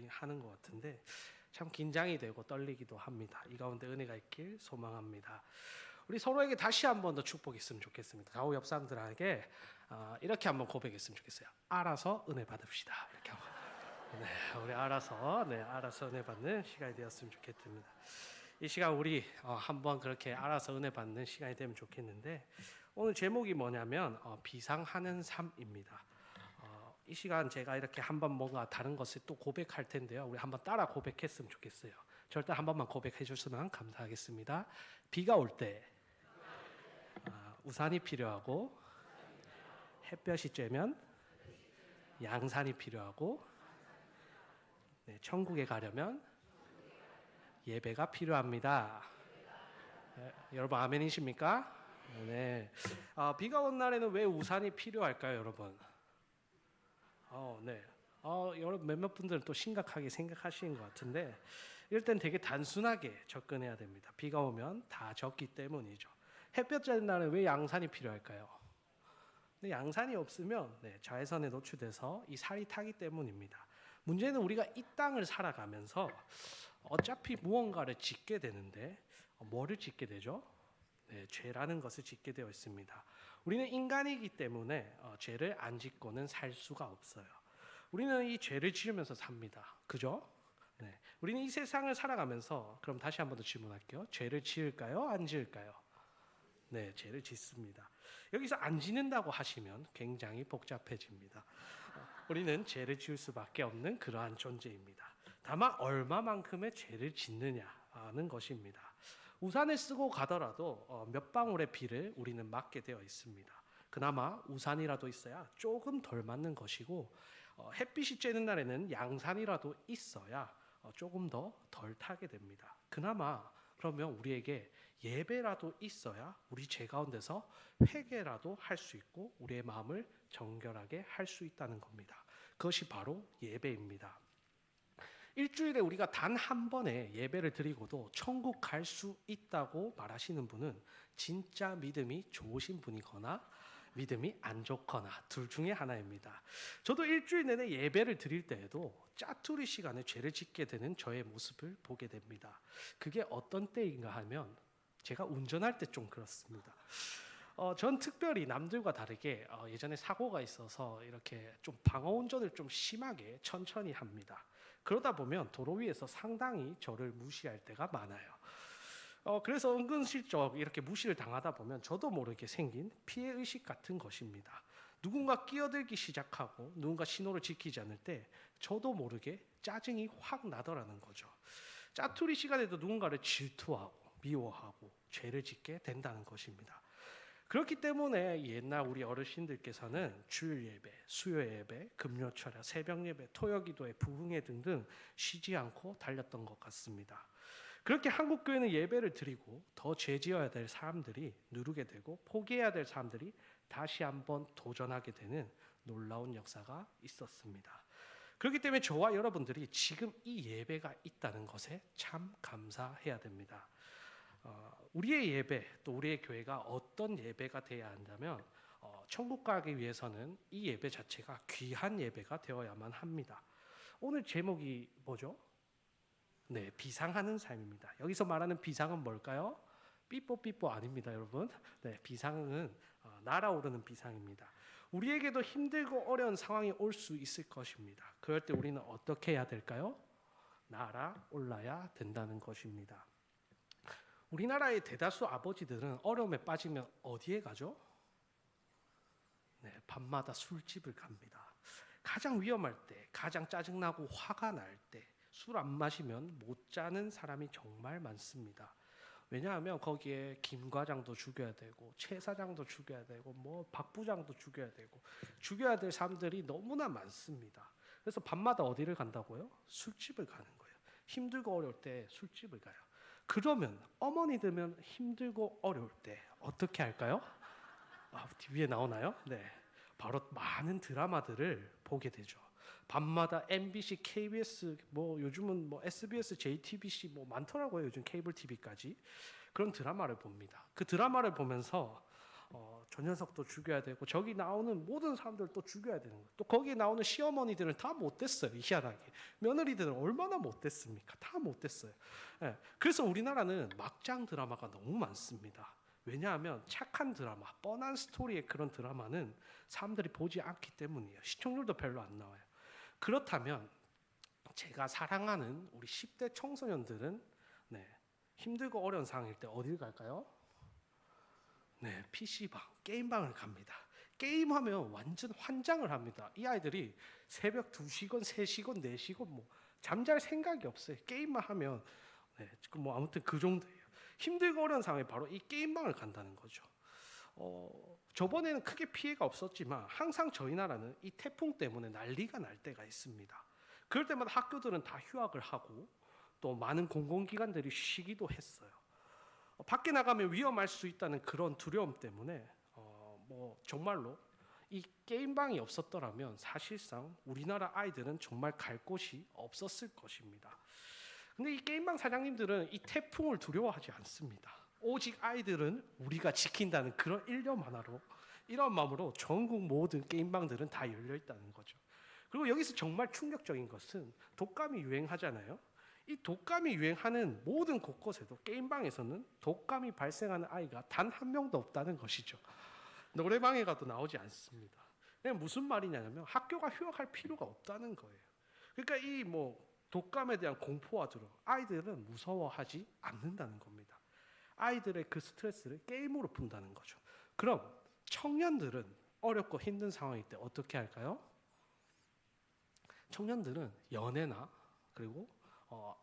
하는 것 같은데 참 긴장이 되고 떨리기도 합니다. 이 가운데 은혜가 있길 소망합니다. 우리 서로에게 다시 한 번 더 축복이 있으면 좋겠습니다. 좌우 옆 사람들에게 이렇게 한번 고백했으면 좋겠어요. 알아서 은혜 받읍시다. 이렇게 한번. 네, 우리 알아서 은혜 받는 시간이 되었으면 좋겠습니다. 이 시간 우리 한번 그렇게 알아서 은혜 받는 시간이 되면 좋겠는데 오늘 제목이 뭐냐면 비상하는 삶입니다. 이 시간 제가 이렇게 한번 뭔가 다른 것을 또 고백할 텐데요. 우리 한번 따라 고백했으면 좋겠어요. 절대 한 번만 고백해 주시면 감사하겠습니다. 비가 올 때 우산이 필요하고 햇볕이 쬐면 양산이 필요하고 천국에 가려면 예배가 필요합니다. 여러분 아멘이십니까? 네. 비가 온 날에는 왜 우산이 필요할까요, 여러분? 네. 여러분 몇몇 분들은 또 심각하게 생각하시는 것 같은데 이럴 땐 되게 단순하게 접근해야 됩니다. 비가 오면 다 젖기 때문이죠. 햇볕 쬐는 날은 왜 양산이 필요할까요? 근데 양산이 없으면 자외선에 노출돼서 이 살이 타기 때문입니다. 문제는 우리가 이 땅을 살아가면서 어차피 무언가를 짓게 되는데 뭐를 짓게 되죠? 죄라는 것을 짓게 되어 있습니다. 우리는 인간이기 때문에 죄를 안 짓고는 살 수가 없어요. 우리는 이 죄를 지으면서 삽니다. 그죠? 우리는 이 세상을 살아가면서 그럼 다시 한 번 더 질문할게요. 죄를 지을까요? 안 지을까요? 네, 죄를 짓습니다. 여기서 안 짓는다고 하시면 굉장히 복잡해집니다. 우리는 죄를 지을 수밖에 없는 그러한 존재입니다. 다만 얼마만큼의 죄를 짓느냐는 것입니다. 우산을 쓰고 가더라도 몇 방울의 비를 우리는 맞게 되어 있습니다. 그나마 우산이라도 있어야 조금 덜 맞는 것이고 햇빛이 쬐는 날에는 양산이라도 있어야 조금 더 덜 타게 됩니다. 그나마 그러면 우리에게 예배라도 있어야 우리 죄 가운데서 회개라도 할 수 있고 우리의 마음을 정결하게 할 수 있다는 겁니다. 그것이 바로 예배입니다. 일주일에 우리가 단 한 번의 예배를 드리고도 천국 갈 수 있다고 말하시는 분은 진짜 믿음이 좋으신 분이거나 믿음이 안 좋거나 둘 중에 하나입니다. 저도 일주일 내내 예배를 드릴 때에도 짜투리 시간에 죄를 짓게 되는 저의 모습을 보게 됩니다. 그게 어떤 때인가 하면 제가 운전할 때 좀 그렇습니다. 전 특별히 남들과 다르게 예전에 사고가 있어서 이렇게 좀 방어 운전을 좀 심하게 천천히 합니다. 그러다 보면 도로 위에서 상당히 저를 무시할 때가 많아요. 그래서 은근슬쩍 이렇게 무시를 당하다 보면 저도 모르게 생긴 피해의식 같은 것입니다. 누군가 끼어들기 시작하고 누군가 신호를 지키지 않을 때 저도 모르게 짜증이 확 나더라는 거죠. 짜투리 시간에도 누군가를 질투하고 미워하고 죄를 짓게 된다는 것입니다. 그렇기 때문에 옛날 우리 어르신들께서는 주일 예배, 수요 예배, 금요 철야, 새벽 예배, 토요 기도회, 부흥회 등등 쉬지 않고 달렸던 것 같습니다. 그렇게 한국 교회는 예배를 드리고 더 죄지어야 될 사람들이 누르게 되고 포기해야 될 사람들이 다시 한번 도전하게 되는 놀라운 역사가 있었습니다. 그렇기 때문에 저와 여러분들이 지금 이 예배가 있다는 것에 참 감사해야 됩니다. 우리의 예배 또 우리의 교회가 어떤 예배가 되어야 한다면 천국 가기 위해서는 이 예배 자체가 귀한 예배가 되어야만 합니다. 오늘 제목이 뭐죠? 네, 비상하는 삶입니다. 여기서 말하는 비상은 뭘까요? 삐뽀삐뽀 아닙니다, 여러분. 네, 비상은 날아오르는 비상입니다. 우리에게도 힘들고 어려운 상황이 올 수 있을 것입니다. 그럴 때 우리는 어떻게 해야 될까요? 날아올라야 된다는 것입니다. 우리나라의 대다수 아버지들은 어려움에 빠지면 어디에 가죠? 밤마다 술집을 갑니다. 가장 위험할 때, 가장 짜증나고 화가 날 때, 술 안 마시면 못 자는 사람이 정말 많습니다. 왜냐하면 거기에 김 과장도 죽여야 되고 최 사장도 죽여야 되고 뭐 박 부장도 죽여야 되고 죽여야 될 사람들이 너무나 많습니다. 그래서 밤마다 어디를 간다고요? 술집을 가는 거예요. 힘들고 어려울 때 술집을 가요. 그러면 어머니들면 힘들고 어려울 때 어떻게 할까요? TV에 나오나요? 네, 바로 많은 드라마들을 보게 되죠. 밤마다 MBC, KBS, 뭐 요즘은 뭐 SBS, JTBC 뭐 많더라고요. 요즘 케이블 TV까지 그런 드라마를 봅니다. 그 드라마를 보면서 저 녀석도 죽여야 되고 저기 나오는 모든 사람들도 죽여야 되는 거예요. 또 거기에 나오는 시어머니들은 다 못됐어요. 희한하게 며느리들은 얼마나 못됐습니까? 다 못됐어요. 예, 그래서 우리나라는 막장 드라마가 너무 많습니다. 왜냐하면 착한 드라마, 뻔한 스토리의 그런 드라마는 사람들이 보지 않기 때문이에요. 시청률도 별로 안 나와요. 그렇다면 제가 사랑하는 우리 10대 청소년들은 힘들고 어려운 상황일 때 어딜 갈까요? PC방, 게임방을 갑니다. 게임하면 완전 환장을 합니다. 이 아이들이 새벽 2시건 3시건 4시건 뭐 잠잘 생각이 없어요. 게임만 하면 뭐 아무튼 그 정도예요. 힘들고 어려운 상황에 바로 이 게임방을 간다는 거죠. 저번에는 크게 피해가 없었지만 항상 저희 나라는 이 태풍 때문에 난리가 날 때가 있습니다. 그럴 때마다 학교들은 다 휴학을 하고 또 많은 공공기관들이 쉬기도 했어요. 밖에 나가면 위험할 수 있다는 그런 두려움 때문에 뭐 정말로 이 게임방이 없었더라면 사실상 우리나라 아이들은 정말 갈 곳이 없었을 것입니다. 근데 이 게임방 사장님들은 이 태풍을 두려워하지 않습니다. 오직 아이들은 우리가 지킨다는 그런 일념 하나로 이런 마음으로 전국 모든 게임방들은 다 열려 있다는 거죠. 그리고 여기서 정말 충격적인 것은 독감이 유행하잖아요. 이 독감이 유행하는 모든 곳곳에도 게임방에서는 독감이 발생하는 아이가 단 한 명도 없다는 것이죠. 노래방에 가도 나오지 않습니다. 무슨 말이냐면 학교가 휴학할 필요가 없다는 거예요. 그러니까 이 독감에 대한 공포와 두려움, 아이들은 무서워하지 않는다는 겁니다. 아이들의 그 스트레스를 게임으로 푼다는 거죠. 그럼 청년들은 어렵고 힘든 상황일 때 어떻게 할까요? 청년들은 연애나 그리고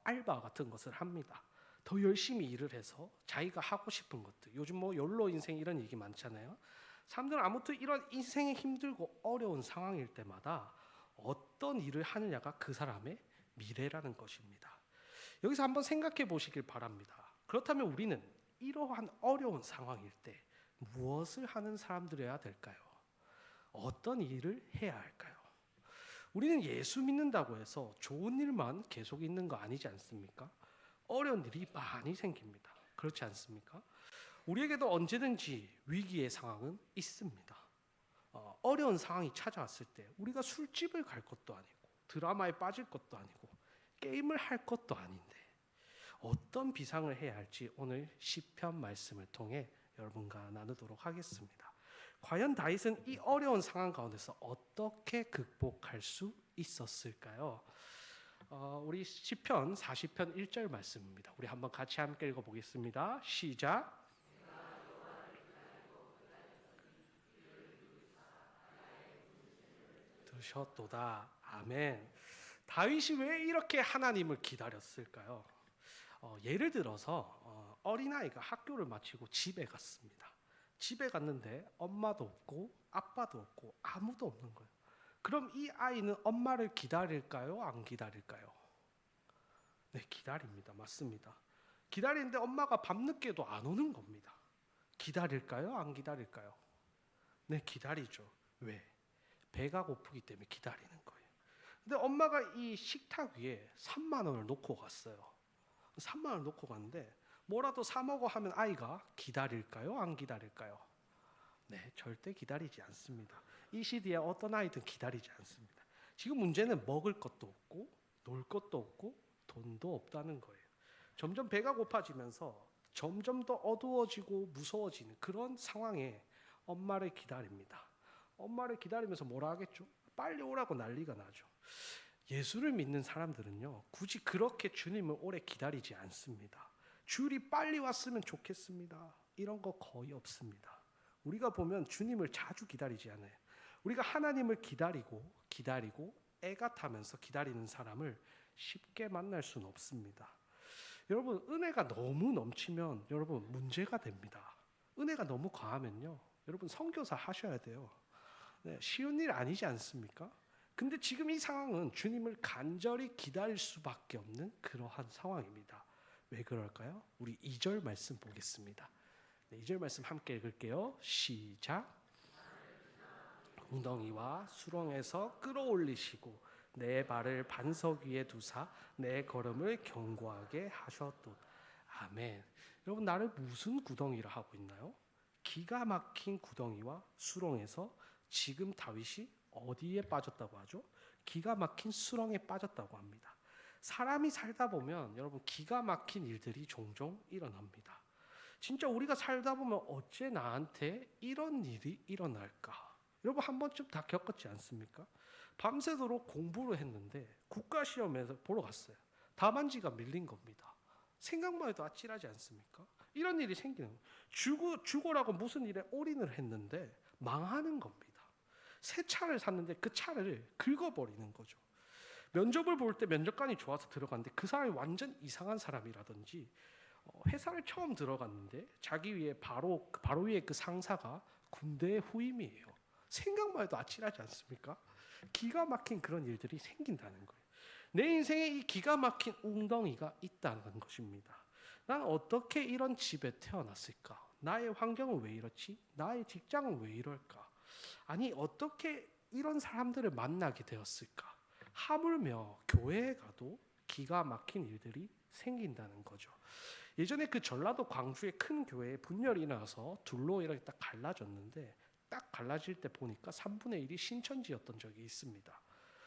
알바 같은 것을 합니다. 더 열심히 일을 해서 자기가 하고 싶은 것들, 요즘 욜로 인생 이런 얘기 많잖아요. 사람들은 아무튼 이런 인생이 힘들고 어려운 상황일 때마다 어떤 일을 하느냐가 그 사람의 미래라는 것입니다. 여기서 한번 생각해 보시길 바랍니다. 그렇다면 우리는 이러한 어려운 상황일 때 무엇을 하는 사람들이어야 될까요? 어떤 일을 해야 할까요? 우리는 예수 믿는다고 해서 좋은 일만 계속 있는 거 아니지 않습니까? 어려운 일이 많이 생깁니다. 그렇지 않습니까? 우리에게도 언제든지 위기의 상황은 있습니다. 어려운 상황이 찾아왔을 때 우리가 술집을 갈 것도 아니고 드라마에 빠질 것도 아니고 게임을 할 것도 아닌데 어떤 비상을 해야 할지 오늘 시편 말씀을 통해 여러분과 나누도록 하겠습니다. 과연 다윗은 이 어려운 상황 가운데서 어떻게 극복할 수 있었을까요? 우리 시편 40편 1절 말씀입니다. 우리 한번 같이 함께 읽어보겠습니다. 시작. 드셨도다. 아멘. 다윗이 왜 이렇게 하나님을 기다렸을까요? 예를 들어서 어린아이가 학교를 마치고 집에 갔습니다. 집에 갔는데 엄마도 없고 아빠도 없고 아무도 없는 거예요. 그럼 이 아이는 엄마를 기다릴까요? 안 기다릴까요? 네, 기다립니다. 맞습니다. 기다리는데 엄마가 밤늦게도 안 오는 겁니다. 기다릴까요? 안 기다릴까요? 네, 기다리죠. 왜? 배가 고프기 때문에 기다리는 거예요. 근데 엄마가 이 식탁 위에 3만 원을 놓고 갔어요. 3만 원을 놓고 갔는데 뭐라도 사 먹어 하면 아이가 기다릴까요? 안 기다릴까요? 네, 절대 기다리지 않습니다. 이 시대에 어떤 아이든 기다리지 않습니다. 지금 문제는 먹을 것도 없고 놀 것도 없고 돈도 없다는 거예요. 점점 배가 고파지면서 점점 더 어두워지고 무서워지는 그런 상황에 엄마를 기다립니다. 엄마를 기다리면서 뭐라 하겠죠? 빨리 오라고 난리가 나죠. 예수를 믿는 사람들은요, 굳이 그렇게 주님을 오래 기다리지 않습니다. 주일이 빨리 왔으면 좋겠습니다. 이런 거 거의 없습니다. 우리가 보면 주님을 자주 기다리지 않아요. 우리가 하나님을 기다리고 애가 타면서 기다리는 사람을 쉽게 만날 수는 없습니다. 여러분, 은혜가 너무 넘치면 여러분 문제가 됩니다. 은혜가 너무 과하면요, 여러분 선교사 하셔야 돼요. 네, 쉬운 일 아니지 않습니까? 근데 지금 이 상황은 주님을 간절히 기다릴 수밖에 없는 그러한 상황입니다. 왜 그럴까요? 우리 2절 말씀 보겠습니다. 네, 2절 말씀 함께 읽을게요. 시작. 웅덩이와 수렁에서 끌어올리시고 내 발을 반석 위에 두사 내 걸음을 견고하게 하셨도다. 아멘. 여러분, 나를 무슨 구덩이라 하고 있나요? 기가 막힌 구덩이와 수렁에서 지금 다윗이 어디에 빠졌다고 하죠? 기가 막힌 수렁에 빠졌다고 합니다. 사람이 살다 보면 여러분 기가 막힌 일들이 종종 일어납니다. 진짜 우리가 살다 보면 어째 나한테 이런 일이 일어날까? 여러분 한 번쯤 다 겪었지 않습니까? 밤새도록 공부를 했는데 국가시험에서 보러 갔어요. 답안지가 밀린 겁니다. 생각만 해도 아찔하지 않습니까? 이런 일이 생기는 거예요. 죽어라고 무슨 일에 올인을 했는데 망하는 겁니다. 새 차를 샀는데 그 차를 긁어버리는 거죠. 면접을 볼 때 면접관이 좋아서 들어갔는데 그 사람이 완전 이상한 사람이라든지, 회사를 처음 들어갔는데 자기 위에 바로 위에 그 상사가 군대의 후임이에요. 생각만 해도 아찔하지 않습니까? 기가 막힌 그런 일들이 생긴다는 거예요. 내 인생에 이 기가 막힌 웅덩이가 있다는 것입니다. 난 어떻게 이런 집에 태어났을까? 나의 환경은 왜 이렇지? 나의 직장은 왜 이럴까? 아니 어떻게 이런 사람들을 만나게 되었을까? 하물며 교회에 가도 기가 막힌 일들이 생긴다는 거죠. 예전에 그 전라도 광주의 큰 교회에 분열이 나서 둘로 이렇게 딱 갈라졌는데, 딱 갈라질 때 보니까 3분의 1이 신천지였던 적이 있습니다.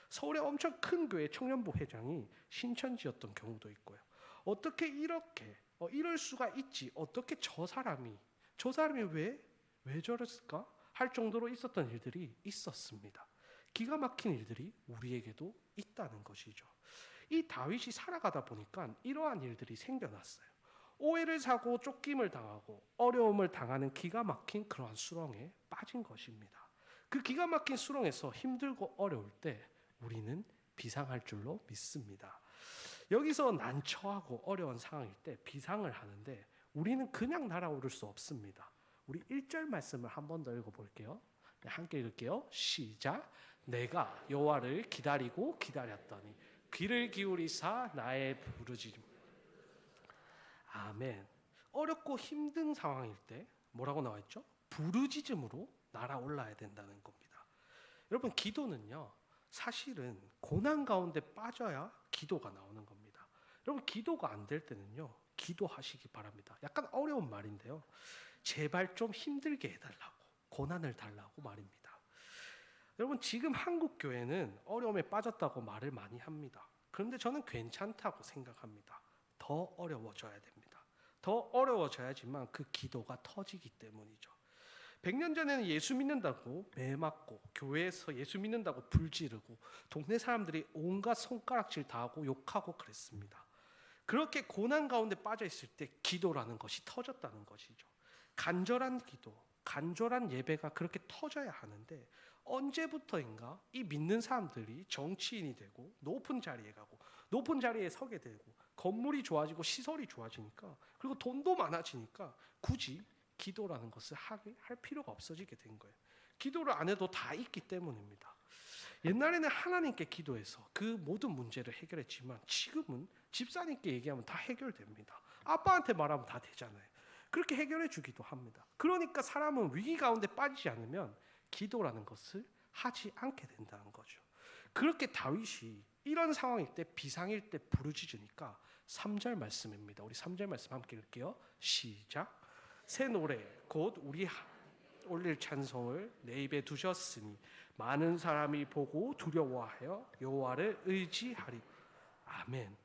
서울의 엄청 큰 교회 청년부 회장이 신천지였던 경우도 있고요. 어떻게 이렇게 이럴 수가 있지? 어떻게 저 사람이 왜 저랬을까? 할 정도로 있었던 일들이 있었습니다. 기가 막힌 일들이 우리에게도 있다는 것이죠. 이 다윗이 살아가다 보니까 이러한 일들이 생겨났어요. 오해를 사고 쫓김을 당하고 어려움을 당하는 기가 막힌 그러한 수렁에 빠진 것입니다. 그 기가 막힌 수렁에서 힘들고 어려울 때 우리는 비상할 줄로 믿습니다. 여기서 난처하고 어려운 상황일 때 비상을 하는데 우리는 그냥 날아오를 수 없습니다. 우리 1절 말씀을 한 번 더 읽어볼게요. 함께 읽을게요. 시작. 내가 여호와를 기다리고 기다렸더니 귀를 기울이사 나의 부르짖음. 아멘. 어렵고 힘든 상황일 때 뭐라고 나와 있죠? 부르짖음으로 날아올라야 된다는 겁니다. 여러분 기도는요, 사실은 고난 가운데 빠져야 기도가 나오는 겁니다. 여러분 기도가 안 될 때는요, 기도하시기 바랍니다. 약간 어려운 말인데요, 제발 좀 힘들게 해달라고, 고난을 달라고 말입니다. 여러분 지금 한국 교회는 어려움에 빠졌다고 말을 많이 합니다. 그런데 저는 괜찮다고 생각합니다. 더 어려워져야 됩니다. 더 어려워져야지만 그 기도가 터지기 때문이죠. 100년 전에는 예수 믿는다고 매 맞고 교회에서 예수 믿는다고 불 지르고 동네 사람들이 온갖 손가락질 다 하고 욕하고 그랬습니다. 그렇게 고난 가운데 빠져 있을 때 기도라는 것이 터졌다는 것이죠. 간절한 기도, 간절한 예배가 그렇게 터져야 하는데, 언제부터인가 이 믿는 사람들이 정치인이 되고 높은 자리에 가고 높은 자리에 서게 되고 건물이 좋아지고 시설이 좋아지니까, 그리고 돈도 많아지니까 굳이 기도라는 것을 할 필요가 없어지게 된 거예요. 기도를 안 해도 다 있기 때문입니다. 옛날에는 하나님께 기도해서 그 모든 문제를 해결했지만 지금은 집사님께 얘기하면 다 해결됩니다. 아빠한테 말하면 다 되잖아요. 그렇게 해결해 주기도 합니다. 그러니까 사람은 위기 가운데 빠지지 않으면 기도라는 것을 하지 않게 된다는 거죠. 그렇게 다윗이 이런 상황일 때, 비상일 때 부르짖으니까 3절 말씀입니다. 우리 3절 말씀 함께 읽을게요. 시작. 새 노래 곧 우리 올릴 찬송을 내 입에 두셨으니 많은 사람이 보고 두려워하여 여호와를 의지하리. 아멘.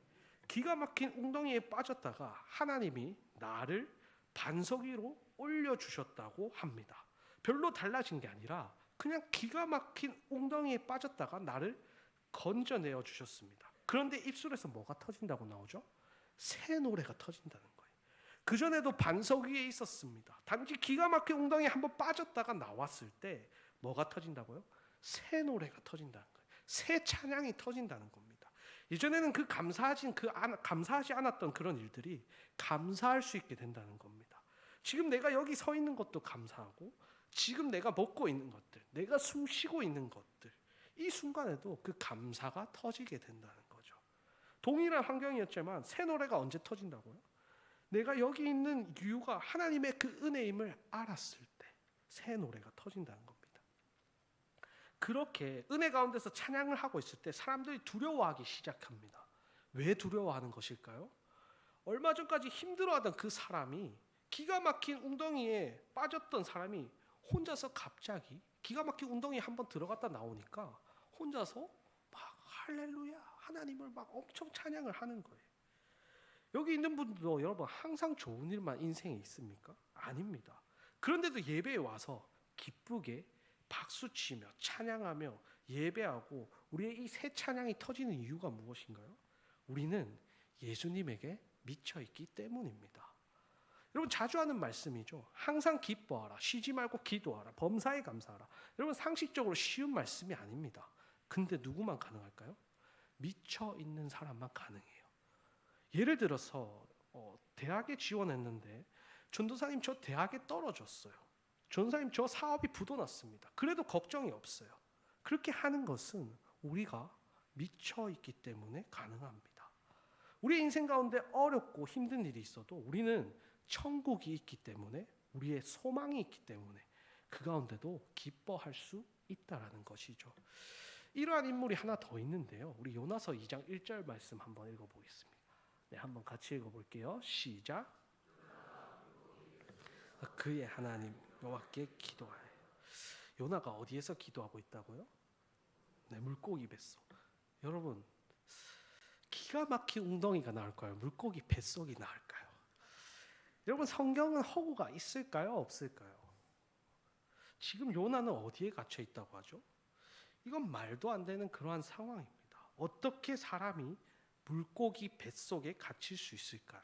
기가 막힌 웅덩이에 빠졌다가 하나님이 나를 반석 위로 올려주셨다고 합니다. 별로 달라진 게 아니라 그냥 기가 막힌 웅덩이에 빠졌다가 나를 건져내어 주셨습니다. 그런데 입술에서 뭐가 터진다고 나오죠? 새 노래가 터진다는 거예요. 그전에도 반석 위에 있었습니다. 단지 기가 막힌 웅덩이에 한번 빠졌다가 나왔을 때 뭐가 터진다고요? 새 노래가 터진다는 거예요. 새 찬양이 터진다는 겁니다. 이전에는 감사하지 않았던 그런 일들이 감사할 수 있게 된다는 겁니다. 지금 내가 여기 서 있는 것도 감사하고, 지금 내가 먹고 있는 것들, 내가 숨 쉬고 있는 것들, 이 순간에도 그 감사가 터지게 된다는 거죠. 동일한 환경이었지만 새 노래가 언제 터진다고요? 내가 여기 있는 이유가 하나님의 그 은혜임을 알았을 때 새 노래가 터진다는 겁니다. 그렇게 은혜 가운데서 찬양을 하고 있을 때 사람들이 두려워하기 시작합니다. 왜 두려워하는 것일까요? 얼마 전까지 힘들어하던 그 사람이 기가 막힌 웅덩이에 빠졌던 사람이 혼자서 갑자기 기가 막힌 웅덩이에 한번 들어갔다 나오니까 혼자서 막 할렐루야 하나님을 막 엄청 찬양을 하는 거예요. 여기 있는 분들도 여러분 항상 좋은 일만 인생에 있습니까? 아닙니다. 그런데도 예배에 와서 기쁘게 박수치며 찬양하며 예배하고 우리의 이 새 찬양이 터지는 이유가 무엇인가요? 우리는 예수님에게 미쳐있기 때문입니다. 여러분 자주 하는 말씀이죠. 항상 기뻐하라. 쉬지 말고 기도하라. 범사에 감사하라. 여러분 상식적으로 쉬운 말씀이 아닙니다. 근데 누구만 가능할까요? 미쳐있는 사람만 가능해요. 예를 들어서 대학에 지원했는데 전도사님 저 대학에 떨어졌어요. 전도사님 저 사업이 부도났습니다. 그래도 걱정이 없어요. 그렇게 하는 것은 우리가 미쳐있기 때문에 가능합니다. 우리의 인생 가운데 어렵고 힘든 일이 있어도 우리는 천국이 있기 때문에 우리의 소망이 있기 때문에 그 가운데도 기뻐할 수 있다라는 것이죠. 이러한 인물이 하나 더 있는데요. 우리 요나서 2장 1절 말씀 한번 읽어보겠습니다. 네, 한번 같이 읽어볼게요. 시작. 그의 하나님 여호와께 기도하여. 요나가 어디에서 기도하고 있다고요? 네, 물고기 뱃속. 여러분 기가 막힌 웅덩이가 나을까요? 물고기 뱃속이 나을까요? 여러분 성경은 허구가 있을까요? 없을까요? 지금 요나는 어디에 갇혀 있다고 하죠? 이건 말도 안 되는 그러한 상황입니다. 어떻게 사람이 물고기 뱃속에 갇힐 수 있을까요?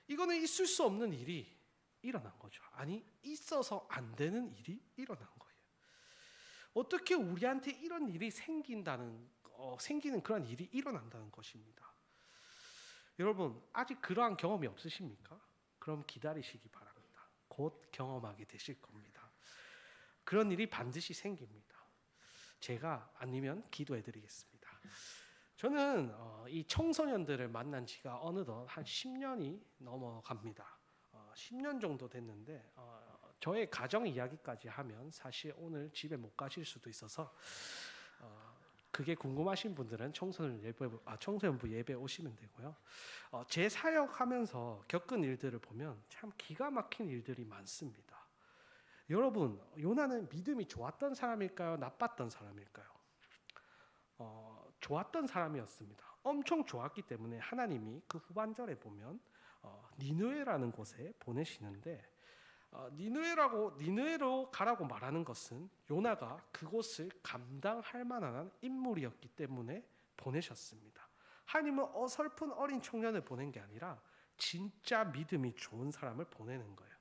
이거는 있을 수 없는 일이 일어난 거죠. 아니 있어서 안 되는 일이 일어난 거예요. 어떻게 우리한테 이런 일이 생기는 그런 일이 일어난다는 것입니다. 여러분 아직 그러한 경험이 없으십니까? 그럼 기다리시기 바랍니다. 곧 경험하게 되실 겁니다. 그런 일이 반드시 생깁니다. 제가 아니면 기도해 드리겠습니다. 저는 이 청소년들을 만난 지가 어느덧 한 10년이 넘어갑니다. 10년 정도 됐는데 저의 가정 이야기까지 하면 사실 오늘 집에 못 가실 수도 있어서 그게 궁금하신 분들은 청소년부 예배 오시면 되고요. 제 사역하면서 겪은 일들을 보면 참 기가 막힌 일들이 많습니다. 여러분 요나는 믿음이 좋았던 사람일까요? 나빴던 사람일까요? 좋았던 사람이었습니다. 엄청 좋았기 때문에 하나님이 그 후반절에 보면 니느웨라는 곳에 보내시는데 니느웨로 가라고 말하는 것은 요나가 그곳을 감당할 만한 인물이었기 때문에 보내셨습니다. 하나님은 어설픈 어린 청년을 보낸 게 아니라 진짜 믿음이 좋은 사람을 보내는 거예요.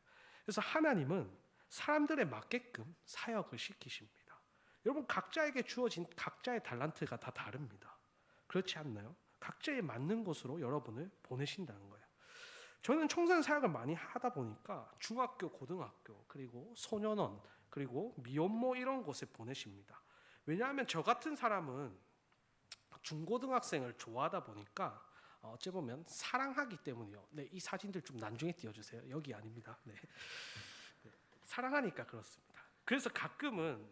그래서 하나님은 사람들에 맞게끔 사역을 시키십니다. 여러분 각자에게 주어진 각자의 달란트가 다 다릅니다. 그렇지 않나요? 각자에 맞는 곳으로 여러분을 보내신다는 거예요. 저는 청소년 사역을 많이 하다 보니까 중학교, 고등학교, 그리고 소년원, 그리고 미혼모 이런 곳에 보내십니다. 왜냐하면 저 같은 사람은 중고등학생을 좋아하다 보니까 어찌 보면 사랑하기 때문이요. 네, 이 사진들 좀 나중에 띄워주세요. 여기 아닙니다. 네. 사랑하니까 그렇습니다. 그래서 가끔은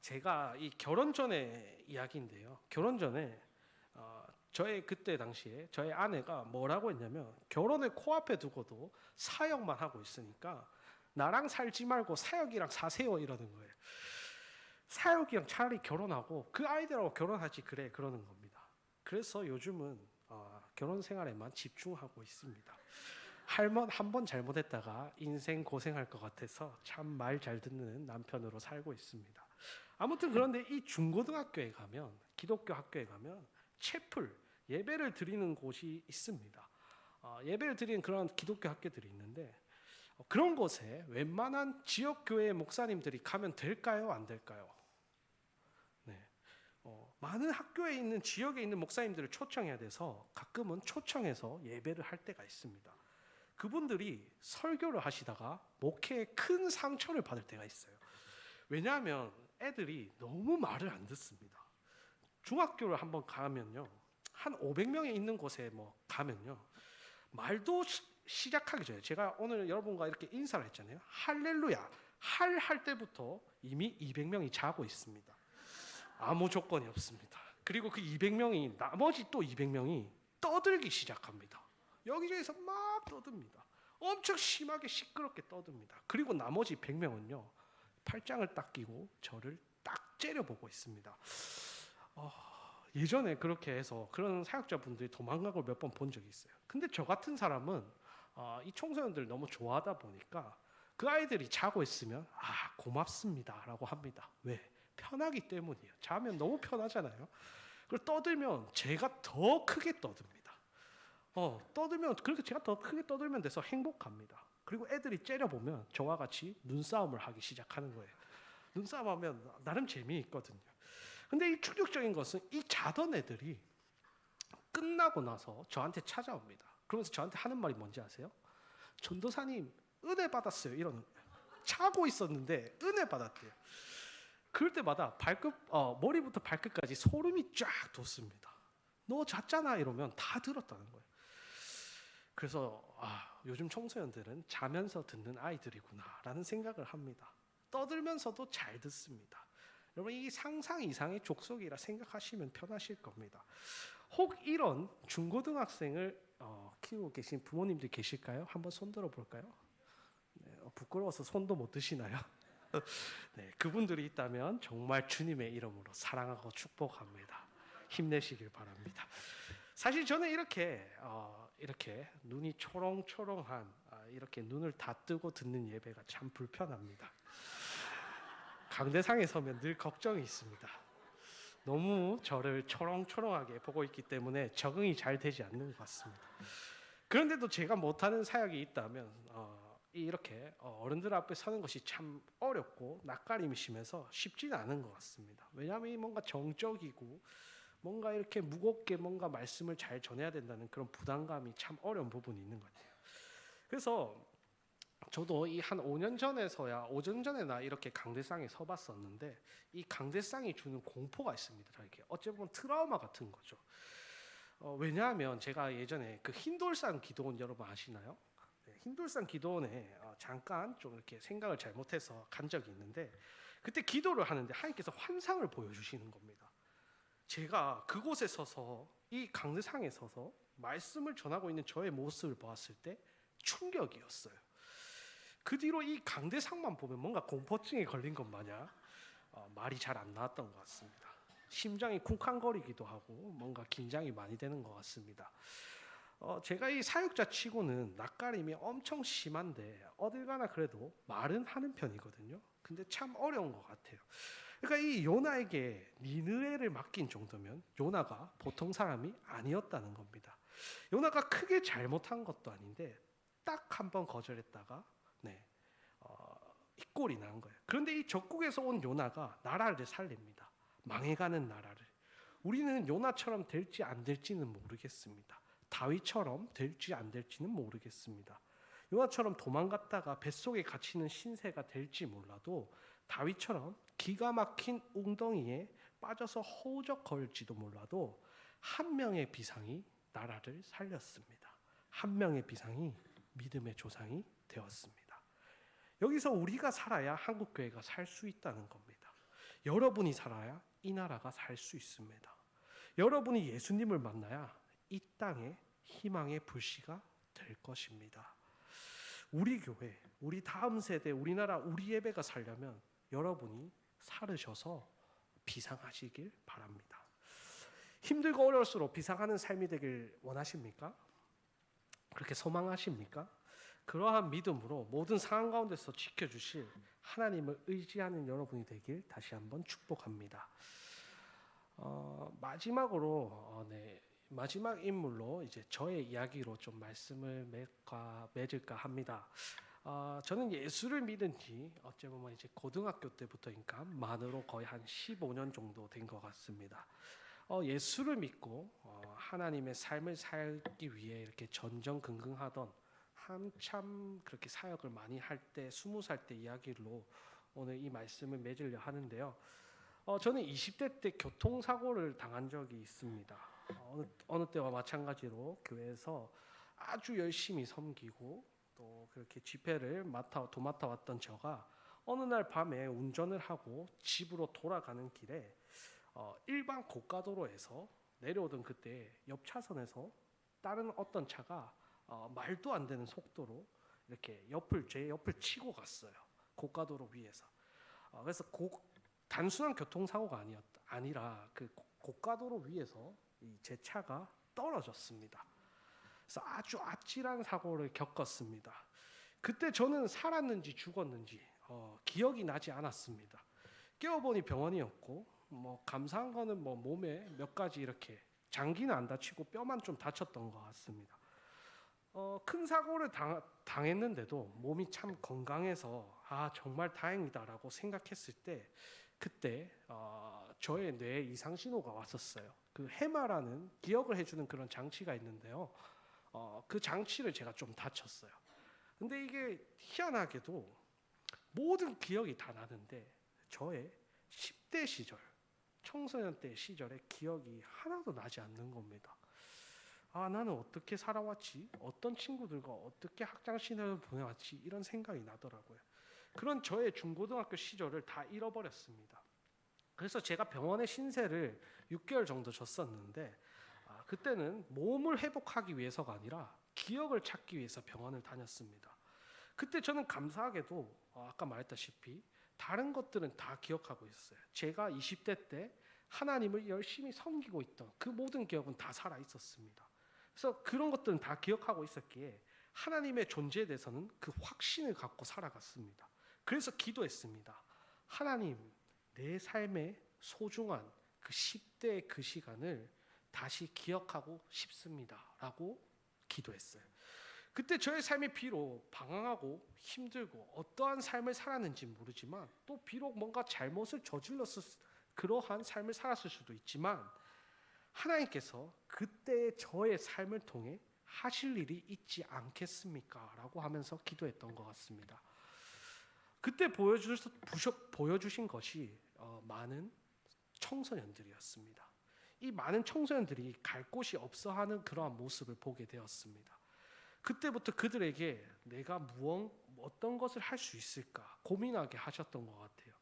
제가 이 결혼 전에 이야기인데요. 결혼 전에 저의 그때 당시에 저의 아내가 뭐라고 했냐면 결혼을 코앞에 두고도 사역만 하고 있으니까 나랑 살지 말고 사역이랑 사세요 이러는 거예요. 사역이랑 차라리 결혼하고 그 아이들하고 결혼하지 그래 그러는 겁니다. 그래서 요즘은 결혼 생활에만 집중하고 있습니다. 한 번 잘못했다가 인생 고생할 것 같아서 참 말 잘 듣는 남편으로 살고 있습니다. 아무튼 그런데 이 중고등학교에 가면 기독교 학교에 가면 채플 예배를 드리는 곳이 있습니다. 예배를 드리는 그런 기독교 학교들이 있는데 그런 곳에 웬만한 지역 교회 목사님들이 가면 될까요? 안 될까요? 네. 많은 학교에 있는 지역에 있는 목사님들을 초청해야 돼서 가끔은 초청해서 예배를 할 때가 있습니다. 그분들이 설교를 하시다가 목회에 큰 상처를 받을 때가 있어요. 왜냐하면 애들이 너무 말을 안 듣습니다. 중학교를 한번 가면요, 한 500명이 있는 곳에 가면요, 말도 시작하기 전에 제가 오늘 여러분과 이렇게 인사를 했잖아요. 할렐루야 할 때부터 이미 200명이 자고 있습니다. 아무 조건이 없습니다. 그리고 그 200명이 나머지 또 200명이 떠들기 시작합니다. 여기저기서 막 떠듭니다. 엄청 심하게 시끄럽게 떠듭니다. 그리고 나머지 100명은요 팔짱을 딱 끼고 저를 딱 째려보고 있습니다. 예전에 그렇게 해서 그런 사역자분들이 도망가고 몇 번 본 적이 있어요. 근데 저 같은 사람은 이 청소년들 너무 좋아하다 보니까 그 아이들이 자고 있으면 고맙습니다 라고 합니다. 왜? 편하기 때문이에요. 자면 너무 편하잖아요. 그걸 떠들면 제가 더 크게 떠듭니다. 떠들면 그렇게 제가 더 크게 떠들면 돼서 행복합니다. 그리고 애들이 째려보면 저와 같이 눈싸움을 하기 시작하는 거예요. 눈싸움하면 나름 재미있거든요. 근데 이 충격적인 것은 이 자던 애들이 끝나고 나서 저한테 찾아옵니다. 그러면서 저한테 하는 말이 뭔지 아세요? 전도사님 은혜 받았어요. 이러는 거예요. 자고 있었는데 은혜 받았대요. 그럴 때마다 머리부터 발끝까지 소름이 쫙 돋습니다. 너 잤잖아 이러면 다 들었다는 거예요. 그래서 요즘 청소년들은 자면서 듣는 아이들이구나라는 생각을 합니다. 떠들면서도 잘 듣습니다. 여러분 이 상상 이상의 족속이라 생각하시면 편하실 겁니다. 혹 이런 중고등학생을 키우고 계신 부모님들 계실까요? 한번 손 들어볼까요? 네, 부끄러워서 손도 못 드시나요? 네, 그분들이 있다면 정말 주님의 이름으로 사랑하고 축복합니다. 힘내시길 바랍니다. 사실 저는 이렇게 눈이 초롱초롱한 이렇게 눈을 다 뜨고 듣는 예배가 참 불편합니다. 강대상에 서면 늘 걱정이 있습니다. 너무 저를 초롱초롱하게 보고 있기 때문에 적응이 잘 되지 않는 것 같습니다. 그런데도 제가 못하는 사역이 있다면 이렇게 어른들 앞에 서는 것이 참 어렵고 낯가림이 심해서 쉽지는 않은 것 같습니다. 왜냐하면 뭔가 정적이고 뭔가 이렇게 무겁게 뭔가 말씀을 잘 전해야 된다는 그런 부담감이 참 어려운 부분이 있는 것 같아요. 그래서 저도 이 한 5년 전에서야 5년 전에나 이렇게 강대상에 서봤었는데 이 강대상이 주는 공포가 있습니다. 이렇게 어찌 보면 트라우마 같은 거죠. 왜냐하면 제가 예전에 그 흰돌산 기도원 여러분 아시나요? 네, 흰돌산 기도원에 잠깐 좀 이렇게 생각을 잘못해서 간 적이 있는데 그때 기도를 하는데 하나님께서 환상을 보여주시는 겁니다. 제가 그곳에 서서 이 강대상에 서서 말씀을 전하고 있는 저의 모습을 보았을 때 충격이었어요. 그 뒤로 이 강대상만 보면 뭔가 공포증에 걸린 것 마냥 말이 잘 안 나왔던 것 같습니다. 심장이 쿵쾅거리기도 하고 뭔가 긴장이 많이 되는 것 같습니다. 제가 이 사역자 치고는 낯가림이 엄청 심한데 어딜 가나 그래도 말은 하는 편이거든요. 근데 참 어려운 것 같아요. 그러니까 이 요나에게 니느웨를 맡긴 정도면 요나가 보통 사람이 아니었다는 겁니다. 요나가 크게 잘못한 것도 아닌데 딱 한 번 거절했다가 이 꼴이 난 거예요. 그런데 이 적국에서 온 요나가 나라를 살립니다. 망해가는 나라를. 우리는 요나처럼 될지 안 될지는 모르겠습니다. 다윗처럼 될지 안 될지는 모르겠습니다. 요나처럼 도망갔다가 뱃속에 갇히는 신세가 될지 몰라도 다윗처럼 기가 막힌 웅덩이에 빠져서 허우적거릴지도 몰라도 한 명의 비상이 나라를 살렸습니다. 한 명의 비상이 믿음의 조상이 되었습니다. 여기서 우리가 살아야 한국교회가 살 수 있다는 겁니다. 여러분이 살아야 이 나라가 살 수 있습니다. 여러분이 예수님을 만나야 이 땅에 희망의 불씨가 될 것입니다. 우리 교회, 우리 다음 세대, 우리나라, 우리 예배가 살려면 여러분이 살으셔서 비상하시길 바랍니다. 힘들고 어려울수록 비상하는 삶이 되길 원하십니까? 그렇게 소망하십니까? 그러한 믿음으로 모든 상황 가운데서 지켜주실 하나님을 의지하는 여러분이 되길 다시 한번 축복합니다. 마지막으로 마지막 인물로 이제 저의 이야기로 좀 말씀을 맺을까 합니다. 저는 예수를 믿은 지 어찌 보면 이제 고등학교 때부터니까 만으로 거의 한 15년 정도 된 것 같습니다. 예수를 믿고 하나님의 삶을 살기 위해 이렇게 전전긍긍하던 한참 그렇게 사역을 많이 할 때 20살 때 이야기로 오늘 이 말씀을 맺으려 하는데요. 저는 20대 때 교통사고를 당한 적이 있습니다. 어느 때와 마찬가지로 교회에서 아주 열심히 섬기고 또 그렇게 집회를 도맡아 왔던 저가 어느 날 밤에 운전을 하고 집으로 돌아가는 길에 일반 고가도로에서 내려오던 그때 옆 차선에서 다른 어떤 차가 말도 안 되는 속도로 이렇게 제 옆을 치고 갔어요. 고가도로 위에서. 그래서 단순한 교통사고가 아니라 그 고가도로 위에서 제 차가 떨어졌습니다. 그래서 아주 아찔한 사고를 겪었습니다. 그때 저는 살았는지 죽었는지 기억이 나지 않았습니다. 깨어보니 병원이었고, 감사한 거는 몸에 몇 가지 이렇게 장기는 안 다치고 뼈만 좀 다쳤던 것 같습니다. 큰 사고를 당했는데도 몸이 참 건강해서 정말 다행이다라고 생각했을 때, 그때 저의 뇌에 이상 신호가 왔었어요. 그 해마라는 기억을 해주는 그런 장치가 있는데요. 그 장치를 제가 좀 다쳤어요. 근데 이게 희한하게도 모든 기억이 다 나는데 저의 10대 시절, 청소년 때 시절의 기억이 하나도 나지 않는 겁니다. 나는 어떻게 살아왔지? 어떤 친구들과 어떻게 학창 시절을 보내왔지? 이런 생각이 나더라고요. 그런 저의 중고등학교 시절을 다 잃어버렸습니다. 그래서 제가 병원에 신세를 6개월 정도 졌었는데, 그때는 몸을 회복하기 위해서가 아니라 기억을 찾기 위해서 병원을 다녔습니다. 그때 저는 감사하게도 아까 말했다시피 다른 것들은 다 기억하고 있었어요. 제가 20대 때 하나님을 열심히 섬기고 있던 그 모든 기억은 다 살아 있었습니다. 그래서 그런 것들은 다 기억하고 있었기에 하나님의 존재에 대해서는 그 확신을 갖고 살아갔습니다. 그래서 기도했습니다. 하나님, 내 삶의 소중한 그 10대의 그 시간을 다시 기억하고 싶습니다 라고 기도했어요. 그때 저의 삶이 비록 방황하고 힘들고 어떠한 삶을 살았는지 모르지만, 또 비록 뭔가 잘못을 저질렀을 그러한 삶을 살았을 수도 있지만, 하나님께서 그때의 저의 삶을 통해 하실 일이 있지 않겠습니까? 라고 하면서 기도했던 것 같습니다. 그때 보여주신 것이 많은 청소년들이었습니다. 이 많은 청소년들이 갈 곳이 없어하는 그러한 모습을 보게 되었습니다. 그때부터 그들에게 내가 어떤 것을 할 수 있을까 고민하게 하셨던 것 같아요.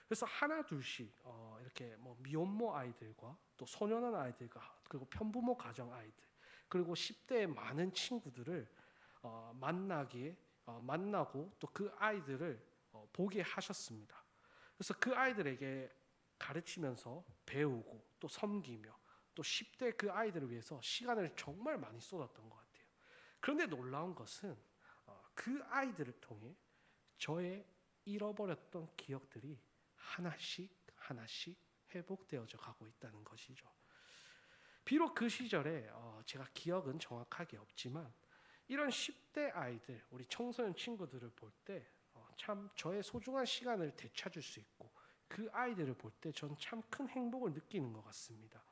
그래서 하나 둘씩 이렇게 미혼모 아이들과 또 소년원 아이들과 그리고 편부모 가정 아이들, 그리고 10대의 많은 친구들을 만나고 또 그 아이들을 보게 하셨습니다. 그래서 그 아이들에게 가르치면서 배우고 또 섬기며 또 10대 그 아이들을 위해서 시간을 정말 많이 쏟았던 것 같아요. 그런데 놀라운 것은 그 아이들을 통해 저의 잃어버렸던 기억들이 하나씩 회복되어져 가고 있다는 것이죠. 비록 그 시절에 제가 기억은 정확하게 없지만, 이런 10대 아이들, 우리 청소년 친구들을 볼 때 참 저의 소중한 시간을 되찾을 수 있고, 그 아이들을 볼 때 전 참 큰 행복을 느끼는 것 같습니다.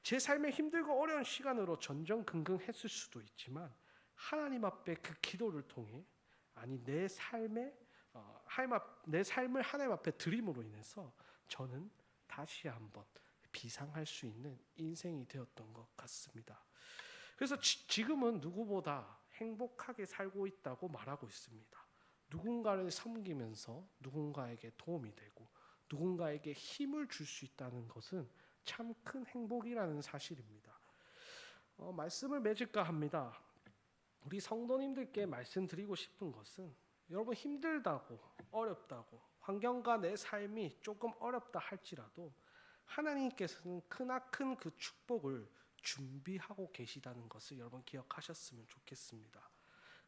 제 삶의 힘들고 어려운 시간으로 전전긍긍했을 수도 있지만, 하나님 앞에 그 기도를 통해 내 삶을 하나님 앞에 드림으로 인해서 저는 다시 한번 비상할 수 있는 인생이 되었던 것 같습니다. 그래서 지금은 누구보다 행복하게 살고 있다고 말하고 있습니다. 누군가를 섬기면서 누군가에게 도움이 되고 누군가에게 힘을 줄 수 있다는 것은 참 큰 행복이라는 사실입니다. 말씀을 맺을까 합니다. 우리 성도님들께 말씀드리고 싶은 것은, 여러분 힘들다고 어렵다고 환경과 내 삶이 조금 어렵다 할지라도 하나님께서는 크나큰 그 축복을 준비하고 계시다는 것을 여러분 기억하셨으면 좋겠습니다.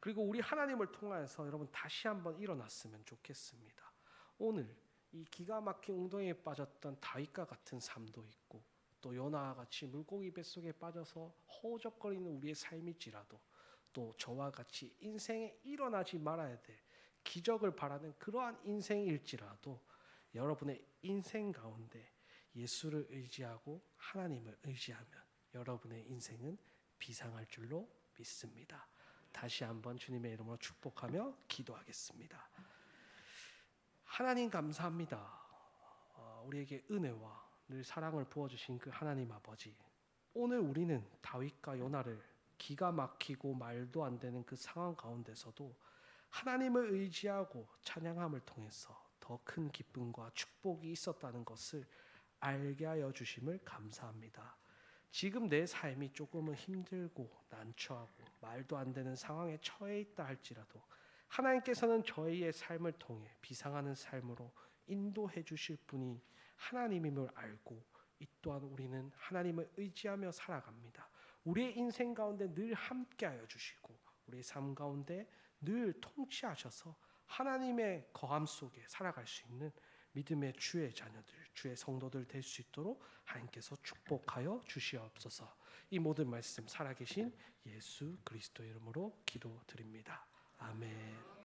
그리고 우리 하나님을 통하여서 여러분 다시 한번 일어났으면 좋겠습니다. 오늘 이 기가 막힌 웅덩이에 빠졌던 다윗과 같은 삶도 있고, 또 요나와 같이 물고기 뱃속에 빠져서 허우적거리는 우리의 삶일지라도, 또 저와 같이 인생에 일어나지 말아야 될 기적을 바라는 그러한 인생일지라도, 여러분의 인생 가운데 예수를 의지하고 하나님을 의지하면 여러분의 인생은 비상할 줄로 믿습니다. 다시 한번 주님의 이름으로 축복하며 기도하겠습니다. 하나님 감사합니다. 우리에게 은혜와 늘 사랑을 부어주신 그 하나님 아버지, 오늘 우리는 다윗과 요나를 기가 막히고 말도 안 되는 그 상황 가운데서도 하나님을 의지하고 찬양함을 통해서 더 큰 기쁨과 축복이 있었다는 것을 알게 하여 주심을 감사합니다. 지금 내 삶이 조금은 힘들고 난처하고 말도 안 되는 상황에 처해 있다 할지라도 하나님께서는 저희의 삶을 통해 비상하는 삶으로 인도해 주실 분이 하나님임을 알고 이 또한 우리는 하나님을 의지하며 살아갑니다. 우리의 인생 가운데 늘 함께하여 주시고 우리의 삶 가운데 늘 통치하셔서 하나님의 거함 속에 살아갈 수 있는 믿음의 주의 자녀들, 주의 성도들 될 수 있도록 하나님께서 축복하여 주시옵소서. 이 모든 말씀 살아계신 예수 그리스도 이름으로 기도드립니다. 아멘.